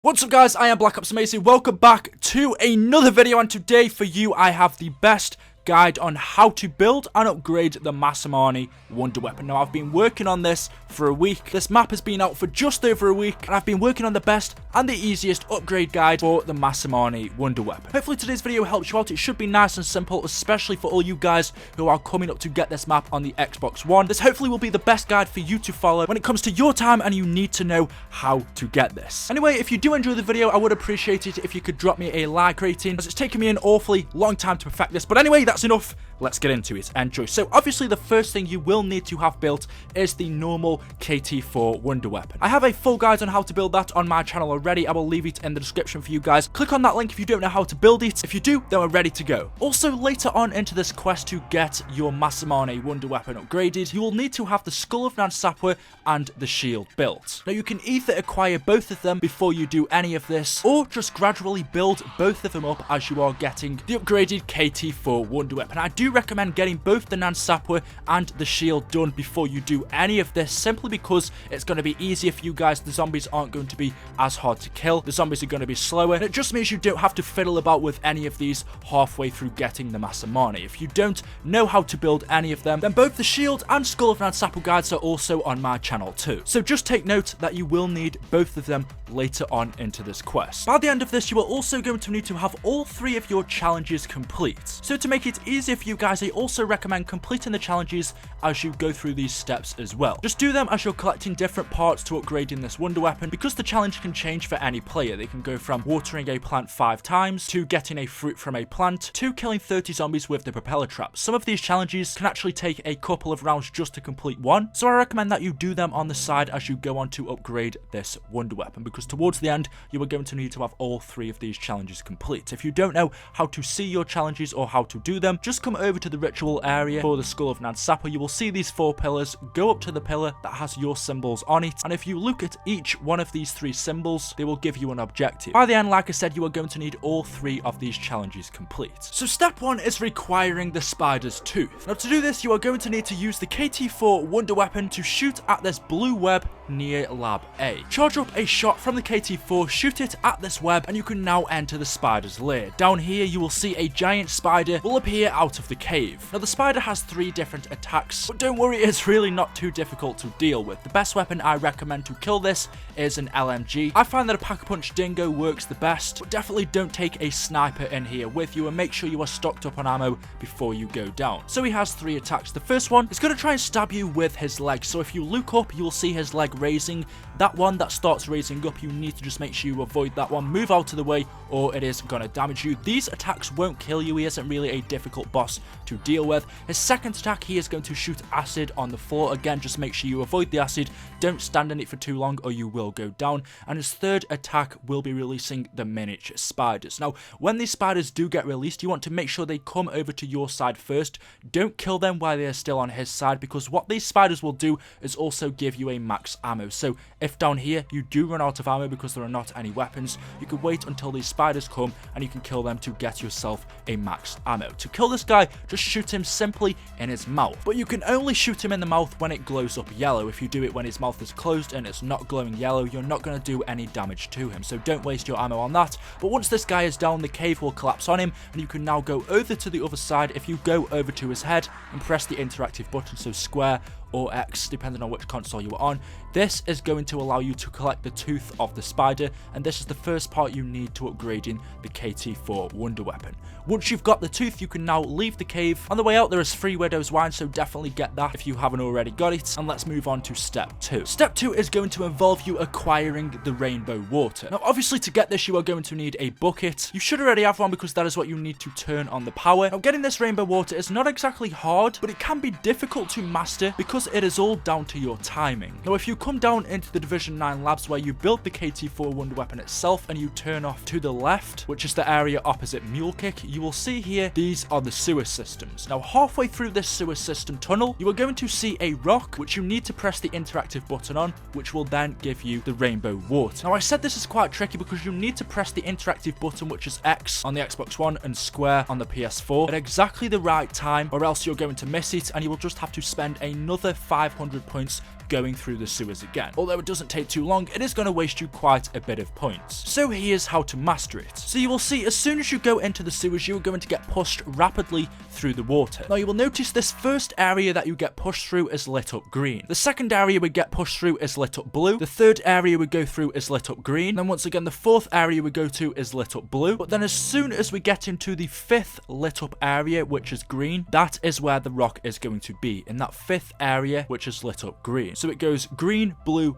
What's up guys, I am BlackOpsAmazing. Welcome back to another video, and today for you I have the best guide on how to build and upgrade the MASAMUNE wonder weapon. Now I've been working on this for a week. This map has been out for just over a week and I've been working on the best and the easiest upgrade guide for the MASAMUNE wonder weapon. Hopefully today's video helps you out. It should be nice and simple, especially for all you guys who are coming up to get this map on the Xbox One. This hopefully will be the best guide for you to follow when it comes to your time and you need to know how to get this. Anyway, if you do enjoy the video, I would appreciate it if you could drop me a like rating, as it's taken me an awfully long time to perfect this. But anyway, that's enough. Let's get into it. Enjoy. So obviously the first thing you will need to have built is the normal KT4 wonder weapon. I have a full guide on how to build that on my channel already. I will leave it in the description for you guys. Click on that link if you don't know how to build it. If you do, then we're ready to go. Also, later on into this quest to get your MASAMUNE wonder weapon upgraded, you will need to have the Skull of Nansapwa and the shield built. Now you can either acquire both of them before you do any of this, or just gradually build both of them up as you are getting the upgraded KT4 wonder weapon. I do recommend getting both the Nansapwa and the shield done before you do any of this, simply because it's going to be easier for you guys. The zombies aren't going to be as hard to kill. The zombies are going to be slower, and it just means you don't have to fiddle about with any of these halfway through getting the MASAMUNE. If you don't know how to build any of them, then both the shield and Skull of Nansapwa guides are also on my channel too. So just take note that you will need both of them later on into this quest. By the end of this, you are also going to need to have all 3 of your challenges complete. So to make it easier for you guys, I also recommend completing the challenges as you go through these steps as well. Just do them as you're collecting different parts to upgrading this wonder weapon, because the challenge can change for any player. They can go from watering a plant 5 times, to getting a fruit from a plant, to killing 30 zombies with the propeller trap. Some of these challenges can actually take a couple of rounds just to complete one, so I recommend that you do them on the side as you go on to upgrade this wonder weapon, because towards the end you are going to need to have all 3 of these challenges complete. If you don't know how to see your challenges or how to do them, just come over to the ritual area for the Skull of Nansapwa. You will see these 4 pillars. Go up to the pillar that has your symbols on it, and if you look at each one of these 3 symbols, they will give you an objective. By the end, like I said, you are going to need all 3 of these challenges complete. So step 1 is requiring the spider's tooth. Now to do this, you are going to need to use the KT4 wonder weapon to shoot at this blue web near lab A. Charge up a shot from the KT4, shoot it at this web, and you can now enter the spider's lair. Down here you will see a giant spider will appear out of the cave. Now the spider has 3 different attacks, but don't worry, it's really not too difficult to deal with. The best weapon I recommend to kill this is an LMG. I find that a pack-a-punch dingo works the best, but definitely don't take a sniper in here with you, and make sure you are stocked up on ammo before you go down. So he has 3 attacks. The first one is going to try and stab you with his leg. So if you look up, you will see his leg raising. That one that starts raising up, you need to just make sure you avoid that one. Move out of the way or it is going to damage you. These attacks won't kill you. He isn't really a difficult boss to deal with. His second attack, he is going to shoot acid on the floor. Again, just make sure you avoid the acid. Don't stand in it for too long or you will go down. And his third attack will be releasing the miniature spiders. Now, when these spiders do get released, you want to make sure they come over to your side first. Don't kill them while they are still on his side, because what these spiders will do is also give you a max ammo. So if down here you do run out of ammo because there are not any weapons, you can wait until these spiders come and you can kill them to get yourself a max ammo. To kill this guy, just shoot him simply in his mouth, but you can only shoot him in the mouth when it glows up yellow. If you do it when his mouth is closed and it's not glowing yellow, you're not going to do any damage to him, so don't waste your ammo on that. But once this guy is down, the cave will collapse on him and you can now go over to the other side. If you go over to his head and press the interactive button, so square or X depending on which console you are on, this is going to allow you to collect the tooth of the spider, and this is the first part you need to upgrading the KT4 wonder weapon. Once you've got the tooth, you can now leave the cave. On the way out there is free widow's wine, so definitely get that if you haven't already got it. And let's move on to step 2. Step 2 is going to involve you acquiring the rainbow water. Now obviously to get this you are going to need a bucket. You should already have one because that is what you need to turn on the power. Now getting this rainbow water is not exactly hard, but it can be difficult to master because it is all down to your timing. Now if you come down into the Division 9 labs where you build the KT4 wonder weapon itself and you turn off to the left, which is the area opposite Mule Kick, you will see here these are the sewer systems. Now halfway through this sewer system tunnel, you are going to see a rock which you need to press the interactive button on, which will then give you the rainbow water. Now I said this is quite tricky because you need to press the interactive button, which is X on the Xbox One and square on the PS4, at exactly the right time, or else you're going to miss it and you will just have to spend another 500 points going through the sewers again. Although it doesn't take too long, it is going to waste you quite a bit of points. So here's how to master it. So you will see as soon as you go into the sewers, you are going to get pushed rapidly through the water. Now you will notice this first area that you get pushed through is lit up green. The second area we get pushed through is lit up blue. The third area we go through is lit up green. Then once again, the fourth area we go to is lit up blue. But then as soon as we get into the fifth lit up area, which is green, that is where the rock is going to be, in that fifth area, which is lit up green. So it goes green, blue,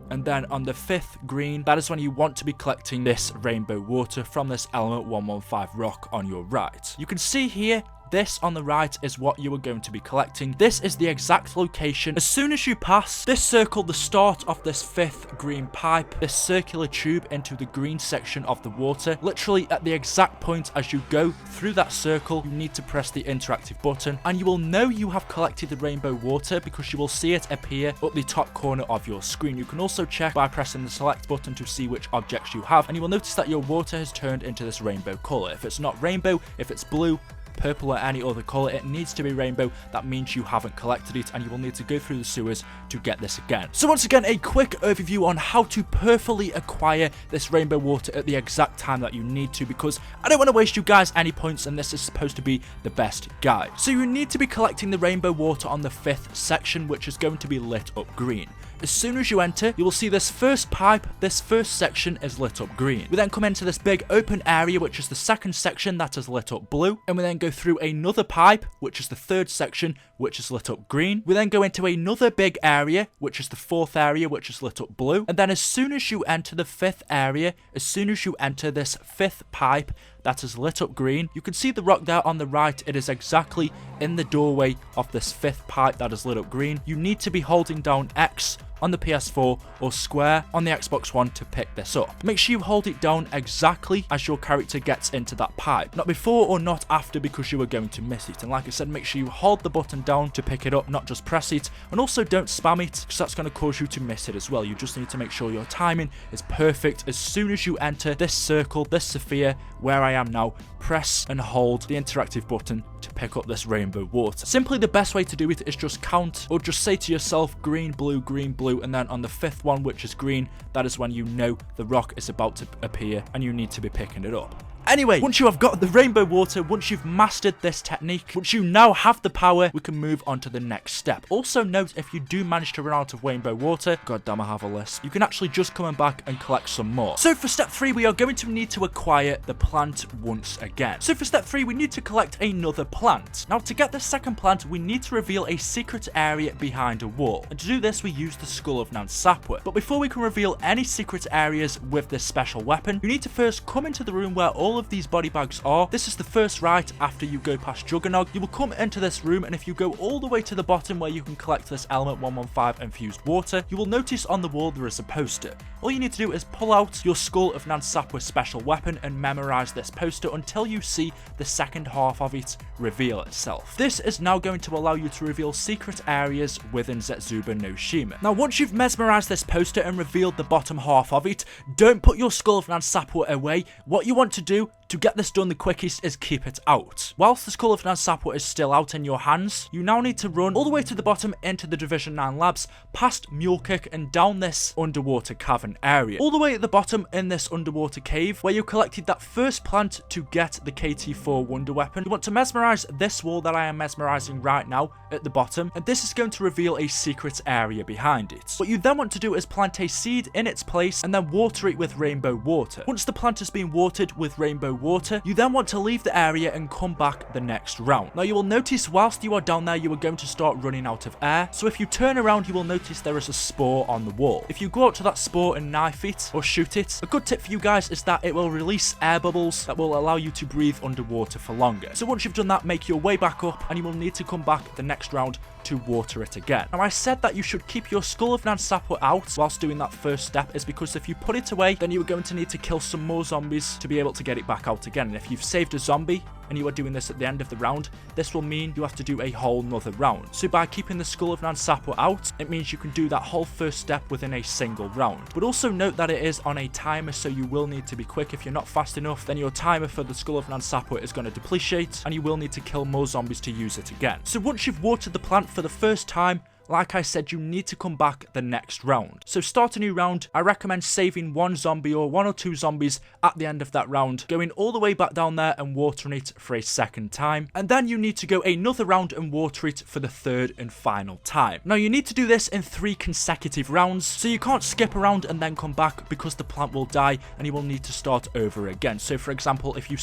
and then on the fifth green, that is when you want to be collecting this rainbow water from this element 115 rock on your right. You can see here, this on the right is what you are going to be collecting. This is the exact location. As soon as you pass this circle, the start of this fifth green pipe, this circular tube into the green section of the water, literally at the exact point as you go through that circle, you need to press the interactive button and you will know you have collected the rainbow water because you will see it appear up the top corner of your screen. You can also check by pressing the select button to see which objects you have, and you will notice that your water has turned into this rainbow color. If it's not rainbow, if it's blue, purple, or any other color, it needs to be rainbow. That means you haven't collected it and you will need to go through the sewers to get this again. So once again, a quick overview on how to perfectly acquire this rainbow water at the exact time that you need to, because I don't want to waste you guys any points and this is supposed to be the best guide. So you need to be collecting the rainbow water on the fifth section, which is going to be lit up green. As soon as you enter, you will see this first pipe, this first section is lit up green. We then come into this big open area, which is the second section that is lit up blue, and we then go through another pipe, which is the third section, which is lit up green. We then go into another big area, which is the fourth area, which is lit up blue, and then as soon as you enter the fifth area, as soon as you enter this fifth pipe that is lit up green, you can see the rock there on the right. It is exactly in the doorway of this fifth pipe that is lit up green. You need to be holding down X on the PS4 or square on the Xbox One to pick this up. Make sure you hold it down exactly as your character gets into that pipe, not before or not after, because you are going to miss it. And like I said, make sure you hold the button down to pick it up, not just press it, and also don't spam it because that's going to cause you to miss it as well. You just need to make sure your timing is perfect. As soon as you enter this circle, this sphere where I am now, press and hold the interactive button to pick up this rainbow water. Simply the best way to do it is just count, or just say to yourself green, blue, and then on the fifth one, which is green, that is when you know the rock is about to appear and you need to be picking it up. Anyway, once you have got the rainbow water, once you've mastered this technique, once you now have the power, we can move on to the next step. Also note, if you do manage to run out of rainbow water, god damn I have a list, you can actually just come back and collect some more. So for step 3, we are going to need to acquire the plant once again. So for step 3, we need to collect another plant. Now to get the second plant, we need to reveal a secret area behind a wall. And to do this, we use the skull of Nansapwa. But before we can reveal any secret areas with this special weapon, you need to first come into the room where all of these body bags are. This is the first right after you go past Juggernog. You will come into this room, and if you go all the way to the bottom where you can collect this element 115 infused water, you will notice on the wall there is a poster. All you need to do is pull out your skull of Nansapwa's special weapon and memorize this poster until you see the second half of it reveal itself. This is now going to allow you to reveal secret areas within ZETSUBOU no SHIMA. Now once you've mesmerized this poster and revealed the bottom half of it, don't put your skull of Nansapwa away. What you want to do to get this done the quickest is keep it out. Whilst the skull of Nansapwa is still out in your hands, you now need to run all the way to the bottom into the Division 9 labs, past Mule Kick and down this underwater cavern area. All the way at the bottom in this underwater cave where you collected that first plant to get the KT4 wonder weapon, you want to mesmerize this wall that I am mesmerizing right now at the bottom, and this is going to reveal a secret area behind it. What you then want to do is plant a seed in its place and then water it with rainbow water. Once the plant has been watered with rainbow water, you then want to leave the area and come back the next round. Now you will notice whilst you are down there, you are going to start running out of air. So if you turn around, you will notice there is a spore on the wall. If you go up to that spore and knife it or shoot it, a good tip for you guys is that it will release air bubbles that will allow you to breathe underwater for longer. So once you've done that, make your way back up and you will need to come back the next round to water it again. Now I said that you should keep your skull of Nansapwa out whilst doing that first step is because if you put it away, then you are going to need to kill some more zombies to be able to get it back out again. And if you've saved a zombie and you are doing this at the end of the round, this will mean you have to do a whole nother round. So by keeping the skull of Nansapwa out, it means you can do that whole first step within a single round. But also note that it is on a timer, so you will need to be quick. If you're not fast enough, then your timer for the skull of Nansapwa is going to depreciate and you will need to kill more zombies to use it again. So once you've watered the plant for the first time, like I said, you need to come back the next round. So start a new round. I recommend saving one zombie or one or two zombies at the end of that round, going all the way back down there and watering it for a second time. And then you need to go another round and water it for the third and final time. Now you need to do this in 3 consecutive rounds, so you can't skip around and then come back, because the plant will die and you will need to start over again. So for example, if you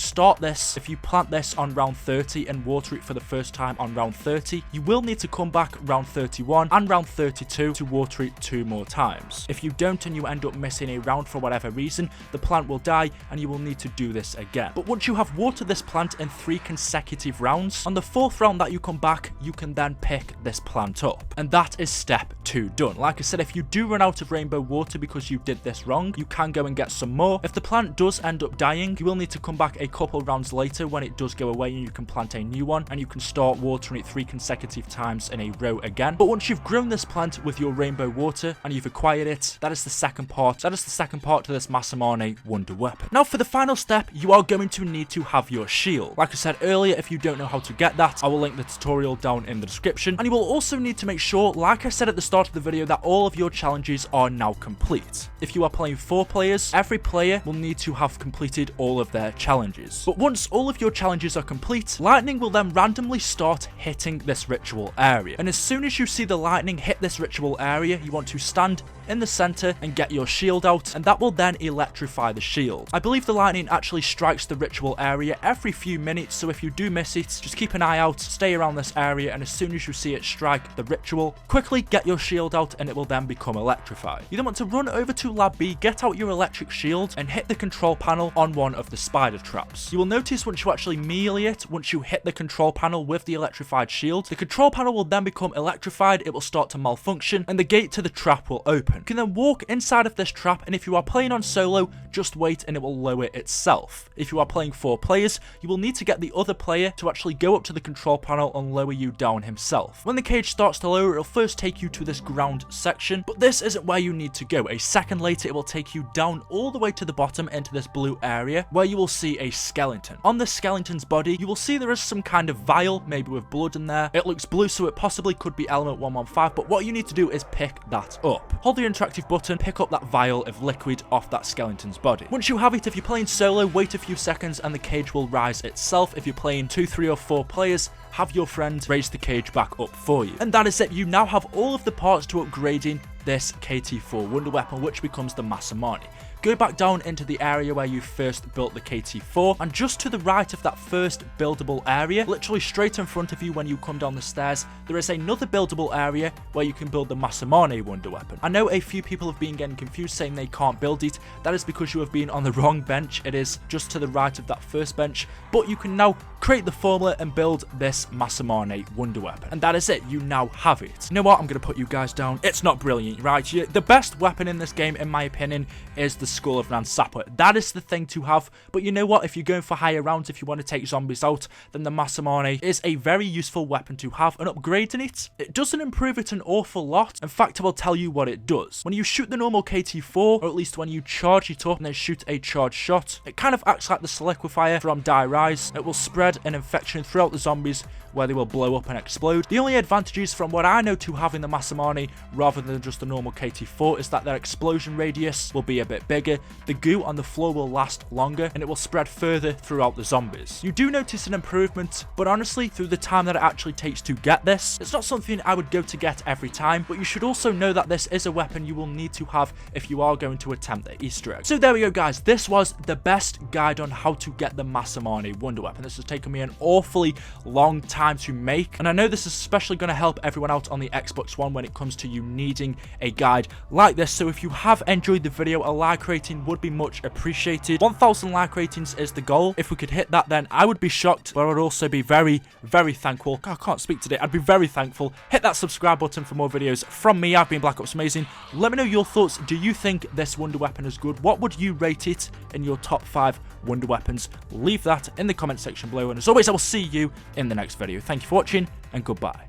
plant this on round 30 and water it for the first time on round 30, you will need to come back round 31 and round 32 to water it 2 more times. If you don't and you end up missing a round for whatever reason, the plant will die and you will need to do this again. But once you have watered this plant in 3 consecutive rounds, on the 4th round that you come back, you can then pick this plant up. And that is step 2 done. Like I said, if you do run out of rainbow water because you did this wrong, you can go and get some more. If the plant does end up dying, you will need to come back a couple rounds later when it does go away and you can plant a new one, and you can start watering it 3 consecutive times in a row again. But once you've grown this plant with your rainbow water and you've acquired it, that is the second part. That is the second part to this MASAMUNE wonder weapon. Now for the final step, you are going to need to have your shield. Like I said earlier, if you don't know how to get that, I will link the tutorial down in the description. And you will also need to make sure, like I said at the start of the video, that all of your challenges are now complete. If you are playing 4 players, every player will need to have completed all of their challenges. But once all of your challenges are complete, lightning will then randomly start hitting this ritual area. And as soon as you see the lightning hit this ritual area, you want to stand in the center and get your shield out, and that will then electrify the shield. I believe the lightning actually strikes the ritual area every few minutes, so if you do miss it, just keep an eye out, stay around this area, and as soon as you see it strike the ritual, quickly get your shield out and it will then become electrified. You then want to run over to Lab B, get out your electric shield, and hit the control panel on one of the spider traps. You will notice once you actually melee it, once you hit the control panel with the electrified shield, the control panel will then become electrified, it will start to malfunction, and the gate to the trap will open. You can then walk inside of this trap, and if you are playing on solo, just wait and it will lower itself. If you are playing 4 players, you will need to get the other player to actually go up to the control panel and lower you down himself. When the cage starts to lower, it will first take you to this ground section, but this isn't where you need to go. A second later, it will take you down all the way to the bottom into this blue area where you will see a skeleton. On the skeleton's body, you will see there is some kind of vial, maybe with blood in there. It looks blue, so it possibly could be element 115, but what you need to do is pick that up. Hold the interactive button, pick up that vial of liquid off that skeleton's body. Once you have it, if you're playing solo, wait a few seconds and the cage will rise itself. If you're playing 2, 3 or 4 players, have your friend raise the cage back up for you. And that is it. You now have all of the parts to upgrading this KT4 wonder weapon, which becomes the MASAMUNE. Go back down into the area where you first built the KT4, and just to the right of that first buildable area, literally straight in front of you when you come down the stairs, there is another buildable area where you can build the MASAMUNE wonder weapon. I know a few people have been getting confused saying they can't build it. That is because you have been on the wrong bench. It is just to the right of that first bench, but you can now create the formula and build this MASAMUNE wonder weapon. And that is it. You now have it. You know what? I'm going to put you guys down. It's not brilliant, right? The best weapon in this game, in my opinion, is the Skull of Nansapper. That is the thing to have, but you know what? If you're going for higher rounds, if you want to take zombies out, then the MASAMUNE is a very useful weapon to have, and upgrading it doesn't improve it an awful lot. In fact, I will tell you what it does. When you shoot the normal KT4, or at least when you charge it up and then shoot a charged shot, it kind of acts like the Soliquifier from Die Rise. It will spread an infection throughout the zombies where they will blow up and explode. The only advantages from what I know to having the MASAMUNE rather than just the normal KT4 is that their explosion radius will be a bit bigger, the goo on the floor will last longer, and it will spread further throughout the zombies. You do notice an improvement, but honestly, through the time that it actually takes to get this, it's not something I would go to get every time, but you should also know that this is a weapon you will need to have if you are going to attempt the Easter egg. So there we go, guys. This was the best guide on how to get the MASAMUNE wonder weapon. This has taken me an awfully long time to make, and I know this is especially going to help everyone out on the Xbox One when it comes to you needing a guide like this. So if you have enjoyed the video, a like rating would be much appreciated. 1,000 like ratings is the goal. If we could hit that, then I would be shocked, but I would also be very, very thankful. I can't speak today. I'd be very thankful. Hit that subscribe button for more videos from me. I've been BlackOpsAmazing. Let me know your thoughts. Do you think this wonder weapon is good? What would you rate it in your top 5 wonder weapons? Leave that in the comment section below, and as always, I will see you in the next video. Thank you for watching, and goodbye.